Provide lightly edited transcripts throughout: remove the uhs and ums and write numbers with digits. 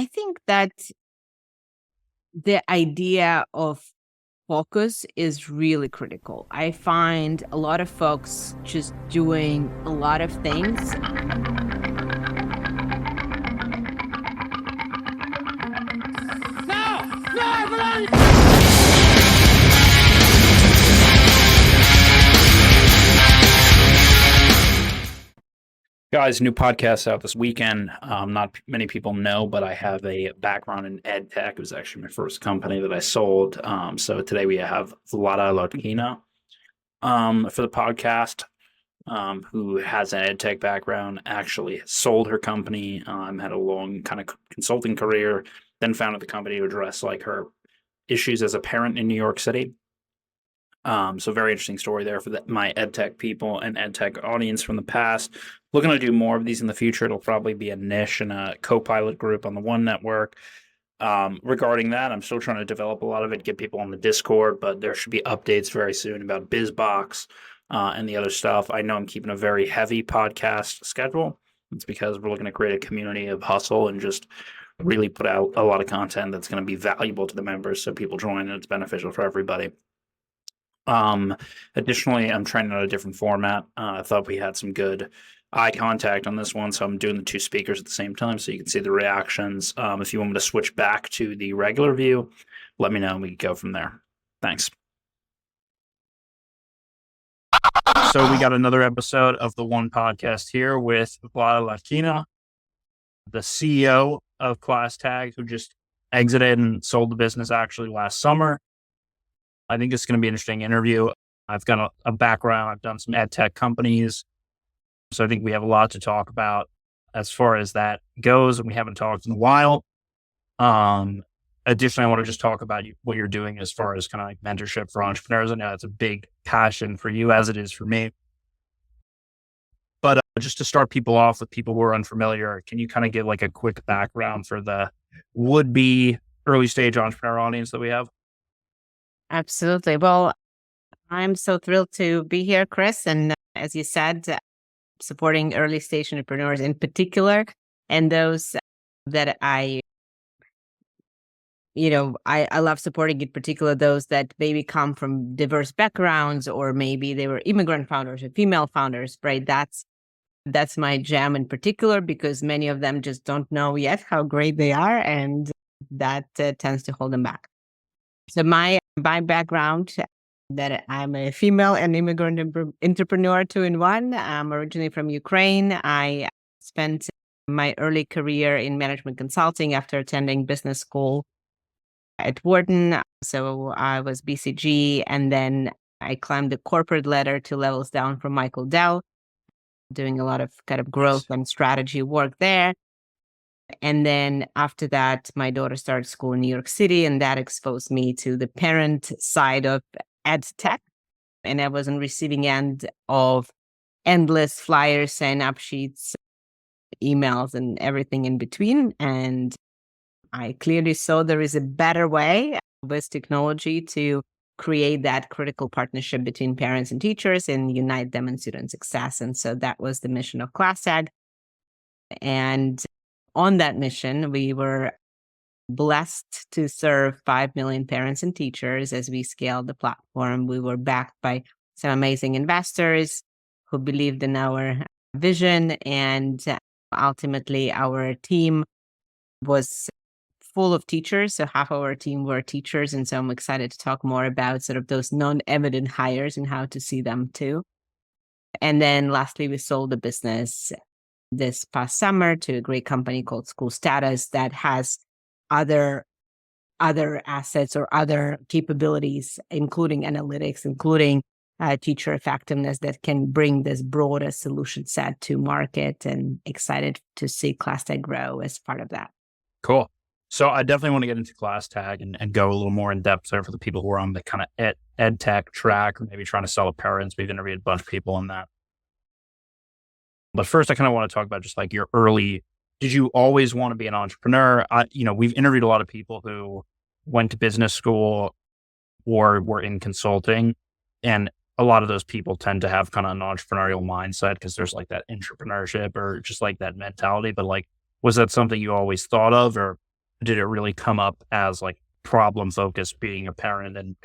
I think that the idea of focus is really critical. I find a lot of folks just doing a lot of things. Guys, new podcast out this weekend. Not many people know, but I have a background in EdTech. It was actually my first company that I sold. So today we have Vlada Lotkina for the podcast, who has an EdTech background, actually sold her company, had a long kind of consulting career, then founded the company to address like her issues as a parent in New York City. So very interesting story there for my EdTech people and EdTech audience from the past. Looking to do more of these in the future. It'll probably be a niche and a co-pilot group on the One Network. Regarding that, I'm still trying to develop a lot of it, get people on the Discord, but there should be updates very soon about BizBox and the other stuff. I know I'm keeping a very heavy podcast schedule. It's because we're looking to create a community of hustle and just really put out a lot of content that's going to be valuable to the members so people join and it's beneficial for everybody. Additionally, I'm trying out a different format. I thought we had some good eye contact on this one, so I'm doing the two speakers at the same time so you can see the reactions. If you want me to switch back to the regular view, let me know and we can go from there. Thanks. So we got another episode of the One Podcast here with Vlada Lotkina, the CEO of ClassTag, who just exited and sold the business actually last summer. I think it's going to be an interesting interview. I've got a background. I've done some ed tech companies. So I think we have a lot to talk about as far as that goes. And we haven't talked in a while. Additionally, I want to just talk about what you're doing as far as kind of like mentorship for entrepreneurs. I know it's a big passion for you as it is for me. But just to start people off with people who are unfamiliar, can you kind of give like a quick background for the would-be early stage entrepreneur audience that we have? Absolutely. Well, I'm so thrilled to be here, Chris. And as you said, supporting early stage entrepreneurs in particular, and those that I love supporting in particular, those that maybe come from diverse backgrounds, or maybe they were immigrant founders or female founders, right? That's my jam in particular, because many of them just don't know yet how great they are. And that tends to hold them back. So my background, that I'm a female and immigrant entrepreneur 2-in-1. I'm originally from Ukraine. I spent my early career in management consulting after attending business school at Wharton. So I was BCG, and then I climbed the corporate ladder 2 levels down from Michael Dell, doing a lot of kind of growth and strategy work there. And then after that, my daughter started school in New York City, and that exposed me to the parent side of EdTech. And I was on receiving end of endless flyers, sign-up sheets, emails, and everything in between. And I clearly saw there is a better way with technology to create that critical partnership between parents and teachers and unite them in student success. And so that was the mission of ClassTag. And on that mission, we were blessed to serve 5 million parents and teachers as we scaled the platform. We were backed by some amazing investors who believed in our vision, and ultimately our team was full of teachers. So half of our team were teachers. And so I'm excited to talk more about sort of those non-evident hires and how to see them too. And then lastly, we sold the business this past summer to a great company called School Status that has other assets or other capabilities, including analytics, including teacher effectiveness, that can bring this broader solution set to market, and excited to see ClassTag grow as part of that. Cool. So I definitely want to get into ClassTag and go a little more in depth there for the people who are on the kind of ed tech track, or maybe trying to sell to parents. We've interviewed a bunch of people on that. But first, I kind of want to talk about just like your early, did you always want to be an entrepreneur? We've interviewed a lot of people who went to business school or were in consulting, and a lot of those people tend to have kind of an entrepreneurial mindset because there's like that entrepreneurship or just like that mentality. But like, was that something you always thought of, or did it really come up as like problem focused being a parent and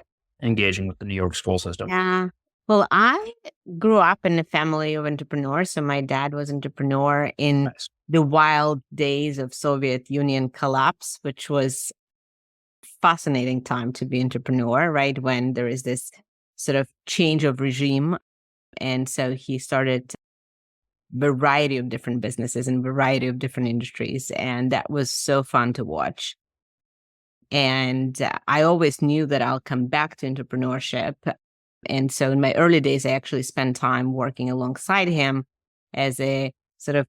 engaging with the New York school system? Yeah. Well, I grew up in a family of entrepreneurs. So my dad was entrepreneur in Nice. the wild days of Soviet Union collapse, which was fascinating time to be entrepreneur, right? When there is this sort of change of regime. And so he started variety of different businesses and variety of different industries. And that was so fun to watch. And I always knew that I'll come back to entrepreneurship. And so in my early days, I actually spent time working alongside him as a sort of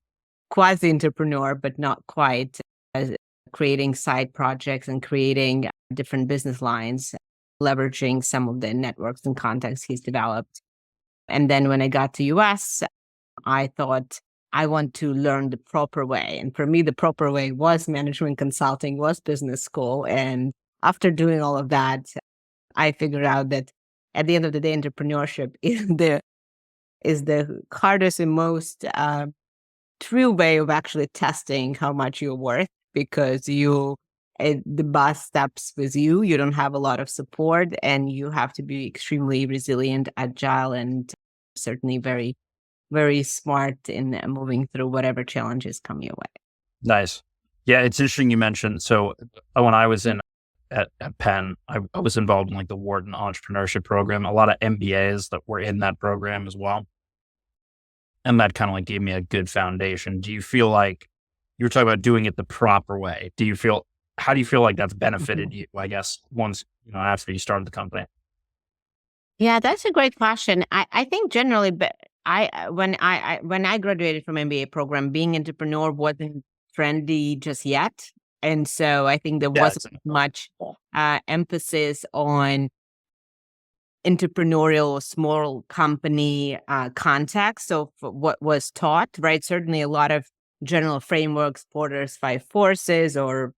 quasi entrepreneur, but not quite, as creating side projects and creating different business lines, leveraging some of the networks and contacts he's developed. And then when I got to US, I thought I want to learn the proper way. And for me, the proper way was management consulting, was business school. And after doing all of that, I figured out that at the end of the day, entrepreneurship is the hardest and most true way of actually testing how much you're worth, because the boss steps with you. You don't have a lot of support, and you have to be extremely resilient, agile, and certainly very, very smart in moving through whatever challenges come your way. Nice. Yeah, it's interesting you mentioned. So when I was at Penn, I was involved in like the Wharton entrepreneurship program, a lot of MBAs that were in that program as well. And that kind of like gave me a good foundation. Do you feel like you were talking about doing it the proper way? How do you feel like that's benefited you, I guess, once, after you started the company? Yeah, that's a great question. I think generally, but when I graduated from MBA program, being entrepreneur wasn't trendy just yet, and so I think there Yeah, wasn't much emphasis on entrepreneurial or small company context of what was taught. Right, certainly a lot of general frameworks, Porter's five forces, or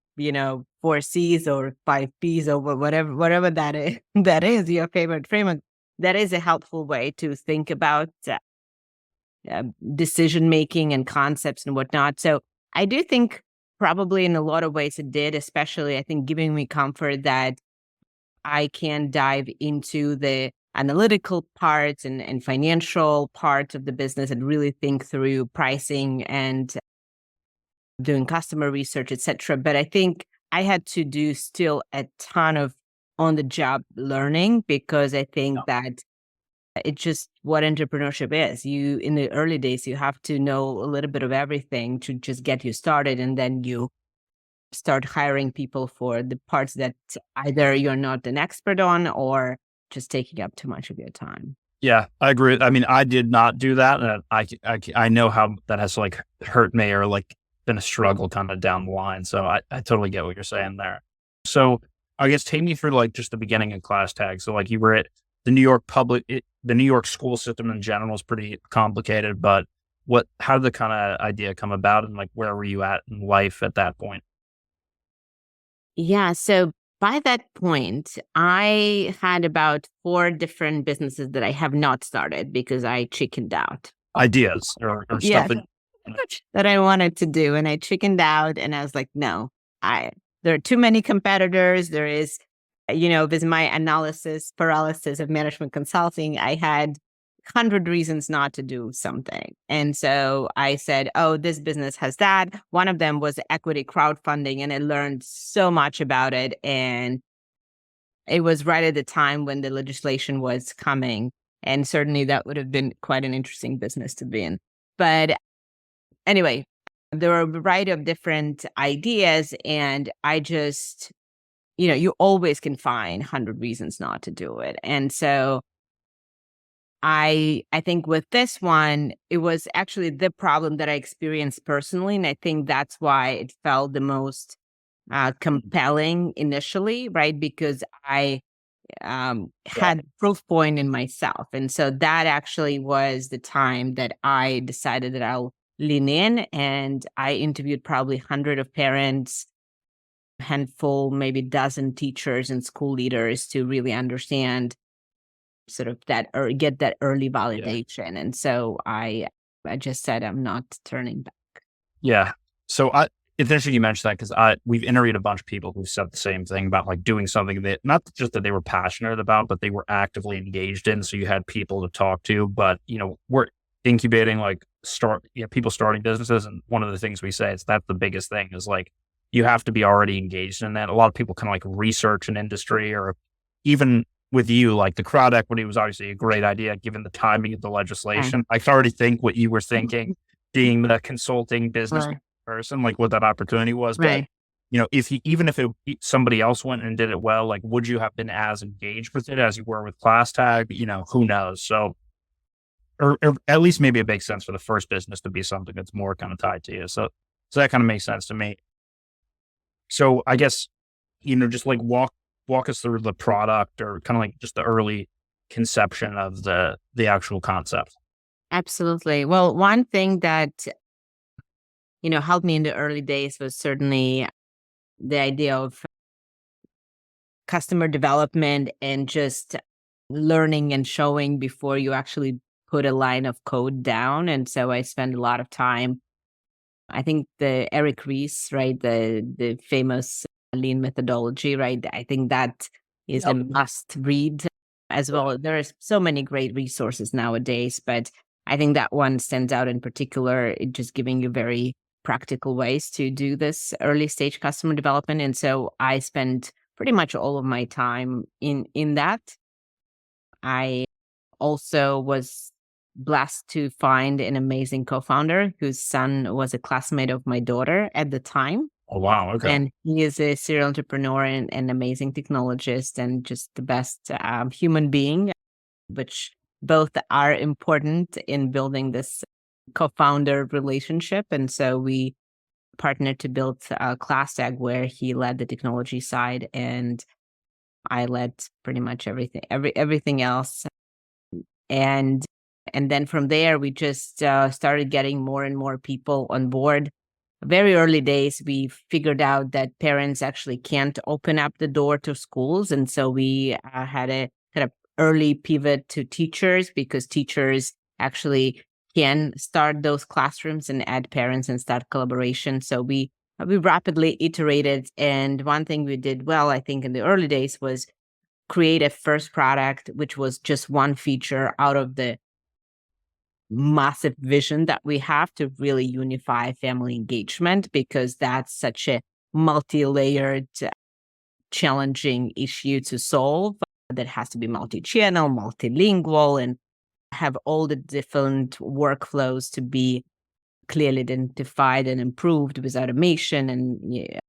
four C's or five P's, or whatever that is that is your favorite framework. That is a helpful way to think about decision making and concepts and whatnot. So I do think probably in a lot of ways it did, especially I think giving me comfort that I can dive into the analytical parts and financial parts of the business and really think through pricing and doing customer research, etc. But I think I had to do still a ton of on the job learning, because I think that it's just what entrepreneurship is. You, in the early days, you have to know a little bit of everything to just get you started. And then you start hiring people for the parts that either you're not an expert on or just taking up too much of your time. Yeah, I agree. I mean, I did not do that, and I know how that has like hurt me or like been a struggle kind of down the line. So I totally get what you're saying there. So I guess take me through like just the beginning of ClassTag. So like you were at the the New York school system in general is pretty complicated, but how did the kind of idea come about, and like where were you at in life at that point? Yeah. So by that point, I had about 4 different businesses that I have not started because I chickened out. Ideas or stuff Yeah. that That I wanted to do. And I chickened out, and I was like, no, there are too many competitors. There is, with my analysis paralysis of management consulting, I had 100 reasons not to do something. And so I said, oh, this business has that. One of them was equity crowdfunding, and I learned so much about it. And it was right at the time when the legislation was coming. And certainly that would have been quite an interesting business to be in. But anyway, there were a variety of different ideas, and I just, you always can find 100 reasons not to do it. And so I think with this one, it was actually the problem that I experienced personally, and I think that's why it felt the most compelling initially, right? Because I yeah. had proof point in myself. And so that actually was the time that I decided that I'll lean in, and I interviewed probably 100 of parents, handful, maybe dozen teachers and school leaders to really understand sort of that or get that early Yeah. validation. And so I just said, I'm not turning back. Yeah. So it's interesting you mentioned that because we've interviewed a bunch of people who said the same thing about like doing something that not just that they were passionate about, but they were actively engaged in. So you had people to talk to, but we're incubating like people starting businesses. And one of the things we say is that's the biggest thing is like, you have to be already engaged in that. A lot of people kind of like research an industry or even with you, like the crowd equity was obviously a great idea given the timing of the Right. legislation. I can already think what you were thinking being the consulting business Right. person, like what that opportunity was. But Right. if you, even if somebody else went and did it well, like would you have been as engaged with it as you were with ClassTag? Who knows? So, or at least maybe it makes sense for the first business to be something that's more kind of tied to you. So that kind of makes sense to me. So I guess just like walk us through the product or kind of like just the early conception of the actual concept. Absolutely. Well, one thing that, helped me in the early days was certainly the idea of customer development and just learning and showing before you actually put a line of code down. And so I spend a lot of time. I think the Eric Ries, right, the famous lean methodology, right? I think that is a must read as well. There are so many great resources nowadays, but I think that one stands out in particular, it just giving you very practical ways to do this early stage customer development. And so I spend pretty much all of my time in that. I also was blessed to find an amazing co-founder whose son was a classmate of my daughter at the time. Oh wow, okay. And he is a serial entrepreneur and an amazing technologist and just the best human being, which both are important in building this co-founder relationship. And so we partnered to build ClassTag, where he led the technology side and I led pretty much everything else. And then from there, we just started getting more and more people on board. Very early days, we figured out that parents actually can't open up the door to schools. And so we had a kind of early pivot to teachers because teachers actually can start those classrooms and add parents and start collaboration. So we rapidly iterated. And one thing we did well, I think, in the early days was create a first product, which was just one feature out of the massive vision that we have to really unify family engagement, because that's such a multi-layered, challenging issue to solve that has to be multi-channel, multilingual, and have all the different workflows to be clearly identified and improved with automation and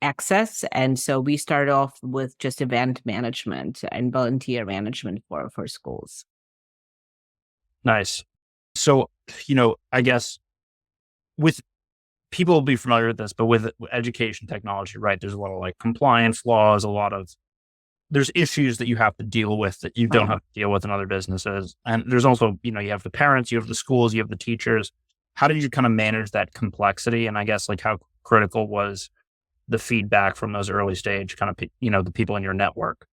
access. And so we started off with just event management and volunteer management for schools. Nice. So, I guess with people will be familiar with this, but with education technology, right? There's a lot of like compliance laws, there's issues that you have to deal with that you don't have to deal with in other businesses. And there's also, you have the parents, you have the schools, you have the teachers. How did you kind of manage that complexity? And I guess like how critical was the feedback from those early stage kind of, the people in your network?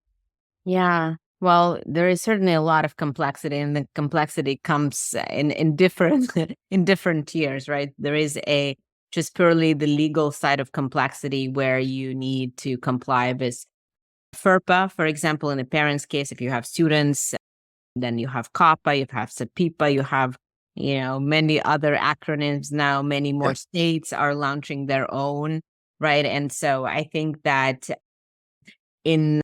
Yeah. Well, there is certainly a lot of complexity, and the complexity comes in different in different tiers, right? There is a just purely the legal side of complexity where you need to comply with FERPA, for example. In a parent's case, if you have students, then you have COPPA, you have SEPIPA, you have many other acronyms now. Many more states are launching their own, right? And so I think that in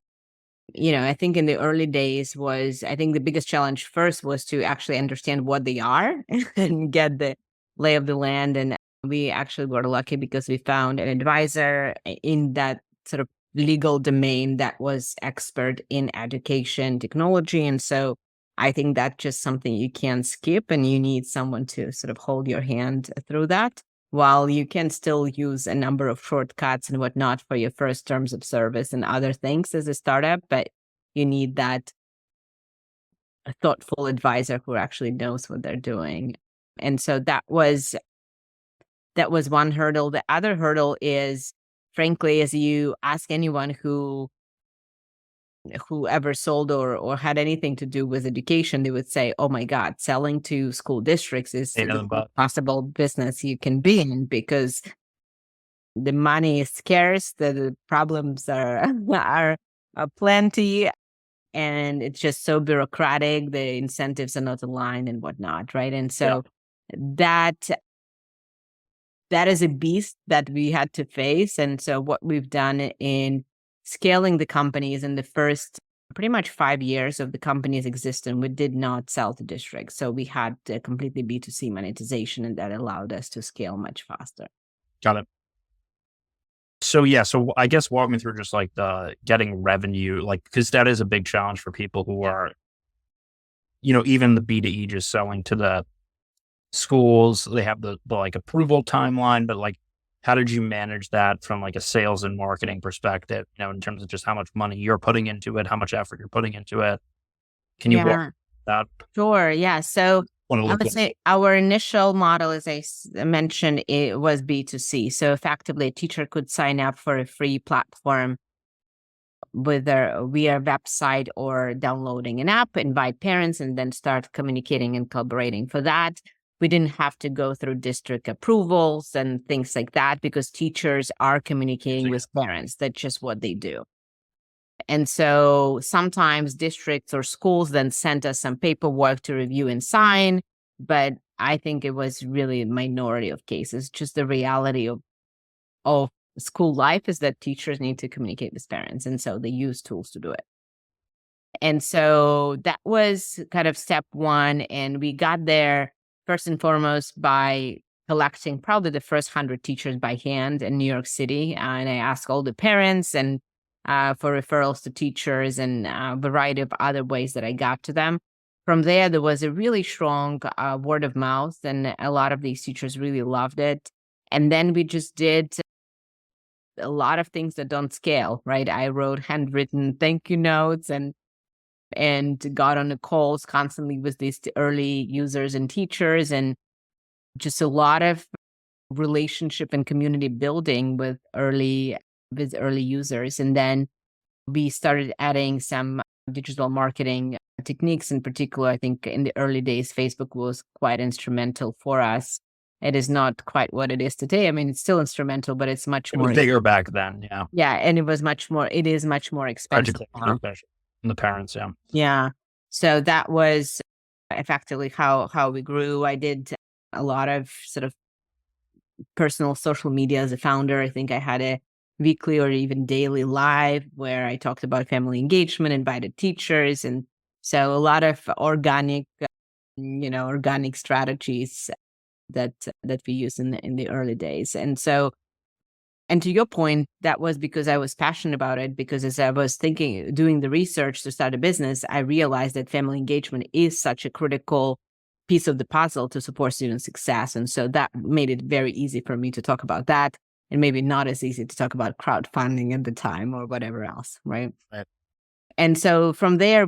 I think in the early days I think the biggest challenge first was to actually understand what they are and get the lay of the land. And we actually were lucky because we found an advisor in that sort of legal domain that was expert in education technology. And so I think that's just something you can't skip, and you need someone to sort of hold your hand through that, while you can still use a number of shortcuts and whatnot for your first terms of service and other things as a startup. But you need that a thoughtful advisor who actually knows what they're doing. And so that was one hurdle. The other hurdle is, frankly, as you ask anyone who ever sold or had anything to do with education, they would say, oh my God, selling to school districts is the best possible business you can be in, because the money is scarce, the problems are are plenty, and it's just so bureaucratic. The incentives are not aligned and whatnot, right? And so that is a beast that we had to face. And so what we've done in scaling the companies in the first pretty much 5 years of the company's existence, we did not sell to districts. So we had a completely B2C monetization, and that allowed us to scale much faster. Got it. So yeah, so I guess walk me through just like the getting revenue, like, because that is a big challenge for people who are, even the B2E just selling to the schools. They have the like approval timeline, but like, how did you manage that from like a sales and marketing perspective, in terms of just how much money you're putting into it, how much effort you're putting into it? Can you walk that? Sure. Yeah. So I would say our initial model, as I mentioned, it was B2C. So effectively, a teacher could sign up for a free platform, whether via website or downloading an app, invite parents, and then start communicating and collaborating. For that, we didn't have to go through district approvals and things like that, because teachers are communicating with parents. That's just what they do. And so sometimes districts or schools then sent us some paperwork to review and sign, but I think it was really a minority of cases. Just the reality of school life is that teachers need to communicate with parents, and so they use tools to do it. And so that was kind of step one, and we got there first and foremost by collecting probably the first 100 teachers by hand in New York City, and I asked all the parents and for referrals to teachers and a variety of other ways that I got to them. From there was a really strong word of mouth, and a lot of these teachers really loved it. And then we just did a lot of things that don't scale, right? I wrote handwritten thank you notes and got on the calls constantly with these early users and teachers, and just a lot of relationship and community building with early users. And then we started adding some digital marketing techniques. In particular, I think in the early days, Facebook was quite instrumental for us. It is not quite what it is today. I mean, it's still instrumental, but it's much more bigger back then. Yeah. Yeah. And it is much more expensive. And the parents. Yeah. Yeah. So that was effectively how we grew. I did a lot of sort of personal social media as a founder. I think I had a weekly or even daily live where I talked about family engagement, invited teachers. And so a lot of organic strategies that we use in the early days. And so, and to your point, that was because I was passionate about it, because as I was doing the research to start a business, I realized that family engagement is such a critical piece of the puzzle to support student success. And so that made it very easy for me to talk about that, and maybe not as easy to talk about crowdfunding at the time or whatever else, right? And so from there,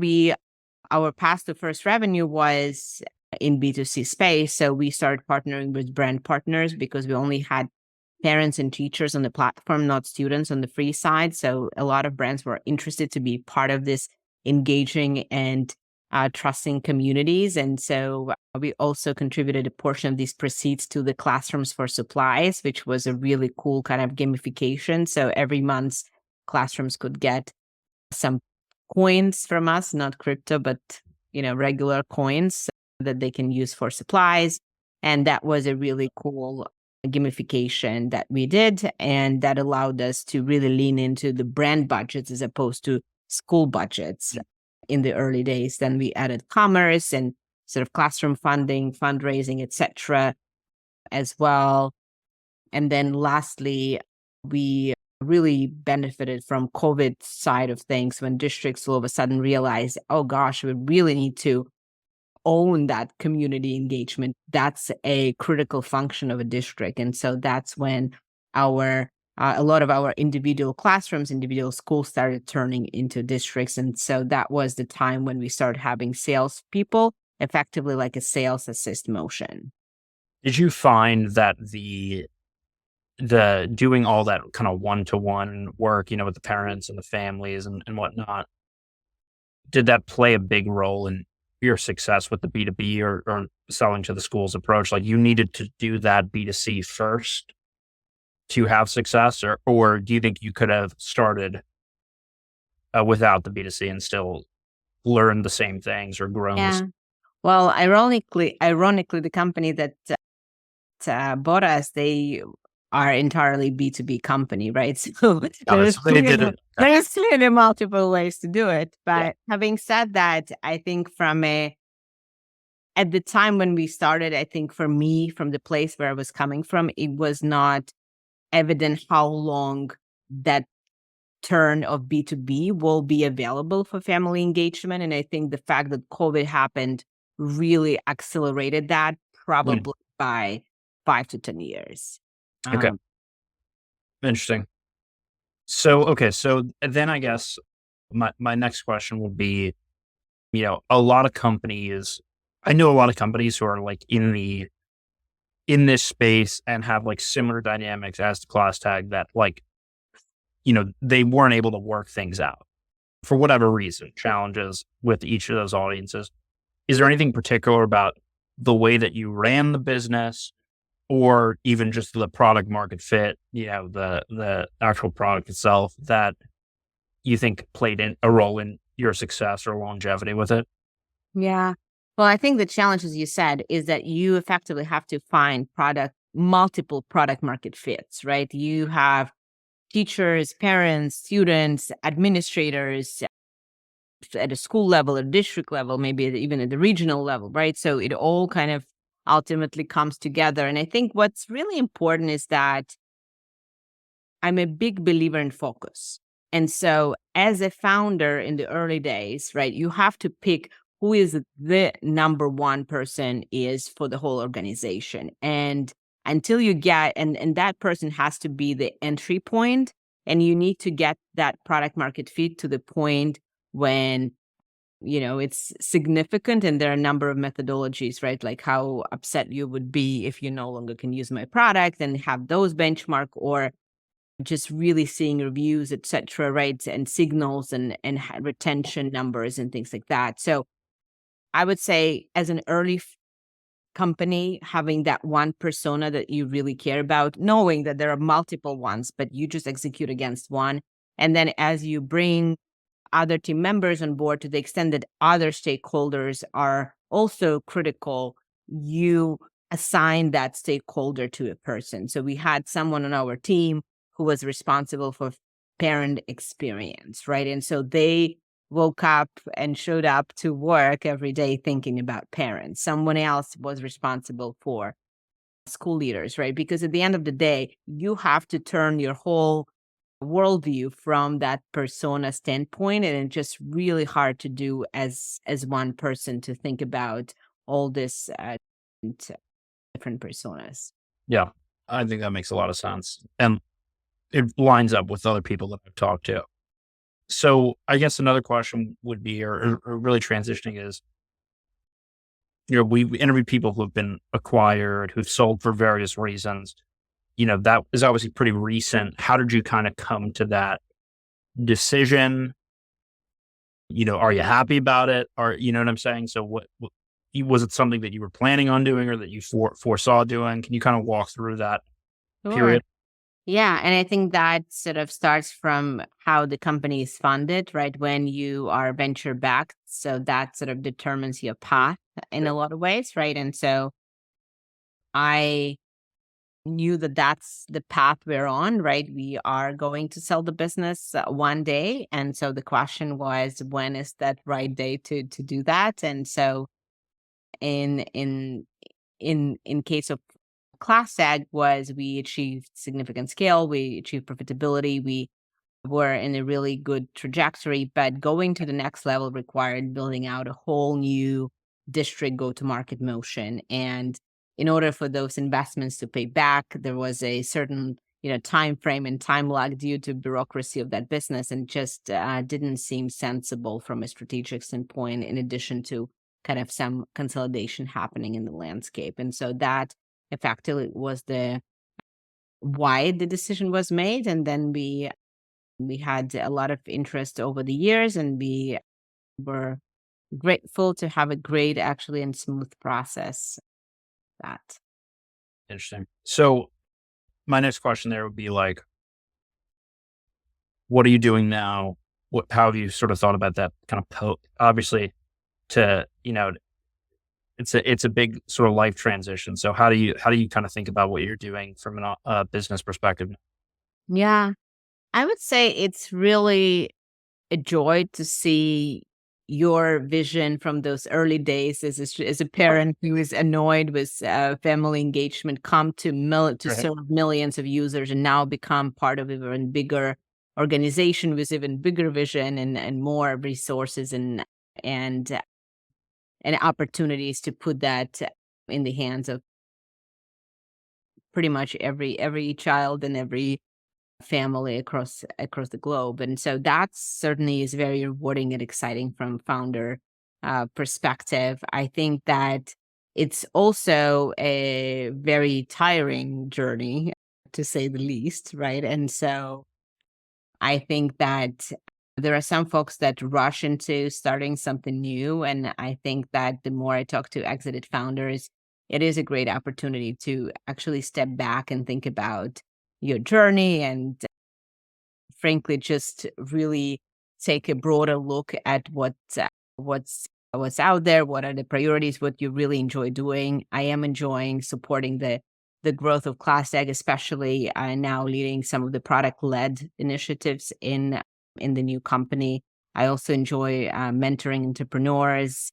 our path to first revenue was in B2C space. So we started partnering with brand partners, because we only had parents and teachers on the platform, not students on the free side. So a lot of brands were interested to be part of this engaging and trusting communities. And so we also contributed a portion of these proceeds to the Classrooms for Supplies, which was a really cool kind of gamification. So every month, classrooms could get some coins from us, not crypto, but regular coins that they can use for supplies. And that was a really cool gamification that we did, and that allowed us to really lean into the brand budgets as opposed to school budgets in the early days. Then we added commerce and sort of classroom funding, fundraising, etc. as well. And then lastly, we really benefited from COVID side of things, when districts all of a sudden realized, oh gosh, we really need to own that community engagement. That's a critical function of a district. And so that's when a lot of our individual classrooms, individual schools started turning into districts. And so that was the time when we started having salespeople, effectively like a sales assist motion. Did you find that the doing all that kind of one-to-one work, with the parents and the families and whatnot, did that play a big role in your success with the B2B or selling to the schools approach? Like, you needed to do that B2C first? to have success, or do you think you could have started without the B2C and still learned the same things or grown Yeah. Well, ironically, the company that bought us, they are entirely B2B company, right? So Got it. So they did it. there is clearly multiple ways to do it. Yeah. But having said that, I think at the time when we started, I think for me, from the place where I was coming from, it was not evident how long that turn of B2B will be available for family engagement. And I think the fact that COVID happened really accelerated that, Mm. probably by 5 to 10 years. Okay. Um, Interesting. So, okay. So then I guess my next question would be, a lot of companies, I know a lot of companies who are like in this space and have like similar dynamics as the class tag that like, they weren't able to work things out for whatever reason, challenges with each of those audiences. Is there anything particular about the way that you ran the business or even just the product market fit, the actual product itself that you think played in a role in your success or longevity with it? yeah. Well, I think the challenge, as you said, is that you effectively have to find multiple product market fits, right? You have teachers, parents, students, administrators at a school level, at a district level, maybe even at the regional level, right? So it all kind of ultimately comes together. And I think what's really important is that I'm a big believer in focus. And so as a founder in the early days, right, you have to pick who is the number one person is for the whole organization. And until you get, and that person has to be the entry point, and you need to get that product market fit to the point when it's significant. And there are a number of methodologies, right? Like how upset you would be if you no longer can use my product, and have those benchmark, or just really seeing reviews, et cetera, right? And signals and retention numbers and things like that. So I would say as an early company, having that one persona that you really care about, knowing that there are multiple ones, but you just execute against one. And then as you bring other team members on board, to the extent that other stakeholders are also critical, you assign that stakeholder to a person. So we had someone on our team who was responsible for parent experience, right? And so they woke up and showed up to work every day thinking about parents. Someone else was responsible for school leaders, right? Because at the end of the day, you have to turn your whole worldview from that persona standpoint, and it's just really hard to do as one person, to think about all this different personas. Yeah, I think that makes a lot of sense. And it lines up with other people that I've talked to. So I guess another question would be, or really transitioning is, we interviewed people who have been acquired, who've sold for various reasons. That is obviously pretty recent. How did you kind of come to that decision? Are you happy about it? Or, you know what I'm saying? So what was it something that you were planning on doing or that you foresaw doing? Can you kind of walk through that Sure. period? Yeah, and I think that sort of starts from how the company is funded, right? When you are venture backed, so that sort of determines your path in a lot of ways, right? And so I knew that that's the path we're on, right? We are going to sell the business one day. And so the question was, when is that right day to do that? And so in in in case of ClassTag, was we achieved significant scale, we achieved profitability, we were in a really good trajectory, but going to the next level required building out a whole new district go-to-market motion. And in order for those investments to pay back, there was a certain time frame and time lag due to bureaucracy of that business, and just didn't seem sensible from a strategic standpoint, in addition to kind of some consolidation happening in the landscape. And so that effectively was the why the decision was made. And then we had a lot of interest over the years, and we were grateful to have a great, actually, and smooth process. That Interesting. So my next question there would be like, what are you doing now? How have you sort of thought about that kind of obviously to, it's a big sort of life transition. So how do you kind of think about what you're doing from a business perspective? Yeah, I would say it's really a joy to see your vision from those early days as a parent who is annoyed with family engagement come to to Right. serve millions of users and now become part of even bigger organization with even bigger vision and more resources and and opportunities to put that in the hands of pretty much every child and every family across the globe. And so that certainly is very rewarding and exciting from founder perspective. I think that it's also a very tiring journey, to say the least, right? And so I think that there are some folks that rush into starting something new. And I think that the more I talk to exited founders, it is a great opportunity to actually step back and think about your journey and frankly just really take a broader look at what's out there, what are the priorities, what you really enjoy doing. I am enjoying supporting the growth of ClassTag, especially now leading some of the product led initiatives in the new company. I also enjoy mentoring entrepreneurs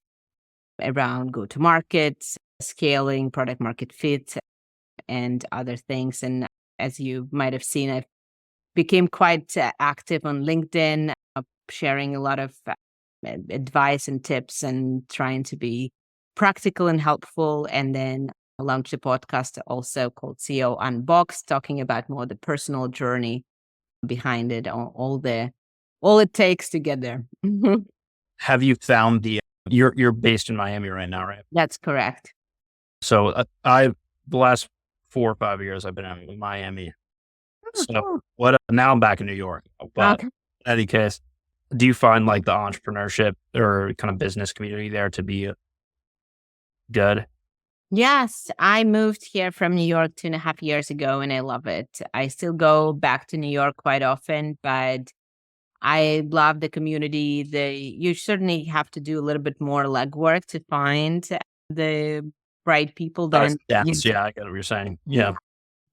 around go to market, scaling, product market fit, and other things. And as you might have seen, I've became quite active on LinkedIn, sharing a lot of advice and tips and trying to be practical and helpful. And then I launched a podcast also called CEO Unboxed, talking about more the personal journey behind it, all it takes to get there. Have you found you're based in Miami right now, right? That's correct. So the last 4 or 5 years I've been in Miami. Oh, So cool. now I'm back in New York, but Okay. in any case, do you find like the entrepreneurship or kind of business community there to be good? Yes, I moved here from New York 2.5 years ago and I love it. I still go back to New York quite often, but I love the community. You certainly have to do a little bit more legwork to find the right people than Yes, yeah, I get what you're saying. Yeah.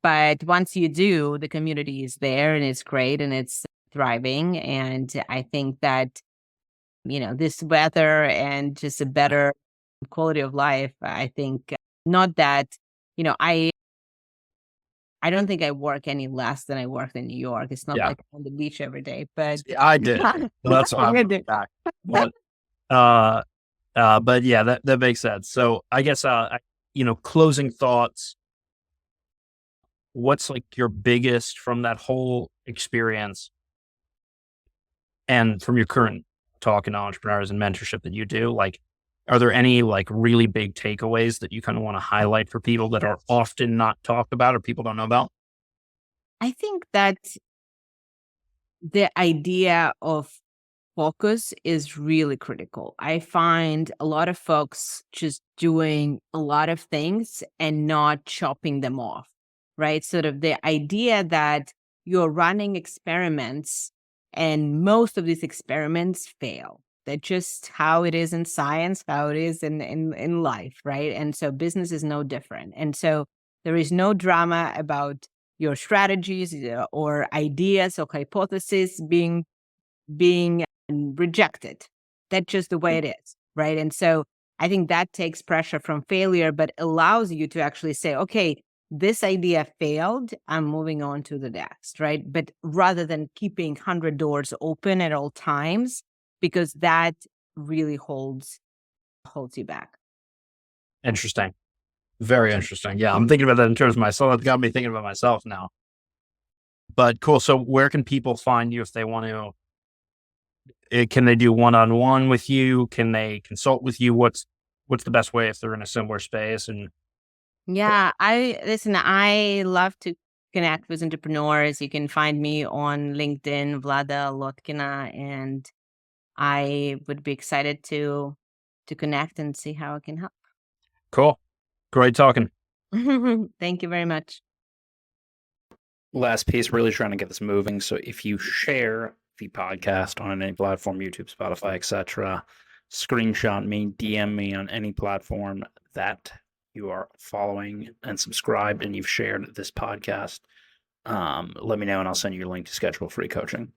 but once you do, the community is there and it's great and it's thriving. And I think that, this weather and just a better quality of life, I think not that, you know, I don't think I work any less than I worked in New York. It's not Yeah. like I'm on the beach every day, but Yeah, I did. So that's why I I'm do. back. But, uh, but yeah, that makes sense. So I guess, closing thoughts, what's like your biggest from that whole experience and from your current talking to entrepreneurs and mentorship that you do? Like, are there any like really big takeaways that you kind of want to highlight for people that are often not talked about or people don't know about? I think that the idea of focus is really critical. I find a lot of folks just doing a lot of things and not chopping them off, right? Sort of the idea that you're running experiments and most of these experiments fail. That's just how it is in science, how it is in life, right? And so business is no different. And so there is no drama about your strategies or ideas or hypotheses being rejected. That's just the way it is, right? And so I think that takes pressure from failure, but allows you to actually say, okay, this idea failed. I'm moving on to the next, right? But rather than keeping 100 doors open at all times, because that really holds you back. Interesting. Very interesting. Yeah, I'm thinking about that in terms of myself. It got me thinking about myself now. But cool. So where can people find you if they want to? Can they do one-on-one with you? Can they consult with you? What's the best way if they're in a similar space? And Yeah, I love to connect with entrepreneurs. You can find me on LinkedIn, Vlada Lotkina, and I would be excited to connect and see how I can help. cool. Great talking. Thank you very much. Last piece, really trying to get this moving. So if you share the podcast on any platform, YouTube, Spotify, etc., screenshot me, DM me on any platform that you are following and subscribed and you've shared this podcast. Let me know and I'll send you a link to schedule free coaching.